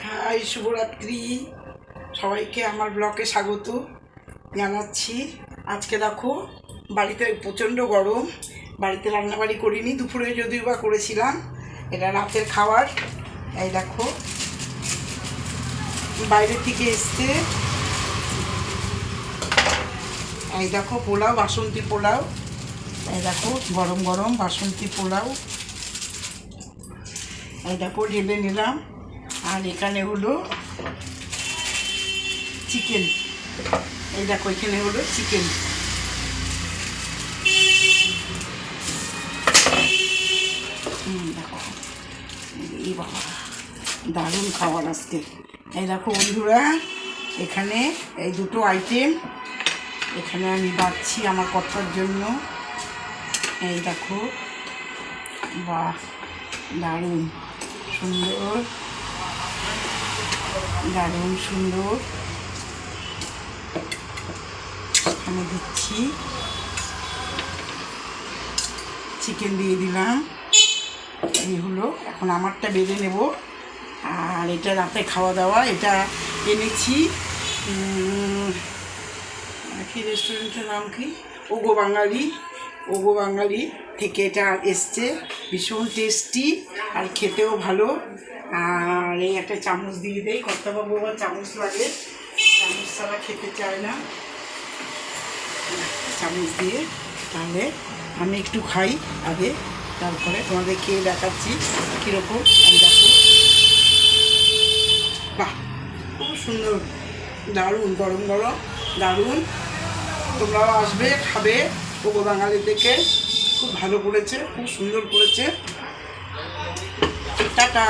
High, শুভরাত্রি। সবাইকে আমার ব্লগে স্বাগত জানাচ্ছি। আজকে দেখো বাড়িতে প্রচণ্ড গরম, বাড়িতে রান্নাবাড়ি করিনি, দুপুরে যদিও বা করেছিলাম, এটা রাতের খাবার। এই দেখো বাইরে থেকে এসছে, এই দেখো পোলাও, বাসন্তী পোলাও। এই দেখো গরম গরম বাসন্তী পোলাও, এই দেখো ঢেলে নিলাম। আর এখানে হলো চিকেন, এই দেখো এখানে হলো চিকেন। দেখো এই বাবা দারুণ খাবার আজকে। এই দেখো বন্ধুরা, এখানে এই দুটো আইটেম এখানে আমি বাড়ছি আমার কর্তার জন্য। এই দেখো, বাহ দারুণ সুন্দর, দারুণ সুন্দর। এখানে দিচ্ছি চিকেন, দিয়ে দিলাম। এই হলো, এখন আমারটা বেড়ে নেব। আর এটা রাতে খাওয়া দাওয়া, এটা এনেছি কি রেস্টুরেন্টের নাম কি, ওগো বাঙালি, ওগো বাঙালি থেকে এটা এসছে। ভীষণ টেস্টি আর খেতেও ভালো। আর এই একটা চামচ দিয়ে দেই, কর্তাবাবু আবার চামচ লাগে, চামচ ছাড়া খেতে চায় না। চামচ দিয়ে, তাহলে আমি একটু খাই আগে, তারপরে তোমাদের খেয়ে দেখাচ্ছি কীরকম। আমি দেখো, বাহ খুব সুন্দর, দারুণ, গরম গরম দারুণ। তোমরাও আসবে, খাবে ওগো বাঙালি থেকে, খুব ভালো করেছে, খুব সুন্দর করেছে। টাটা।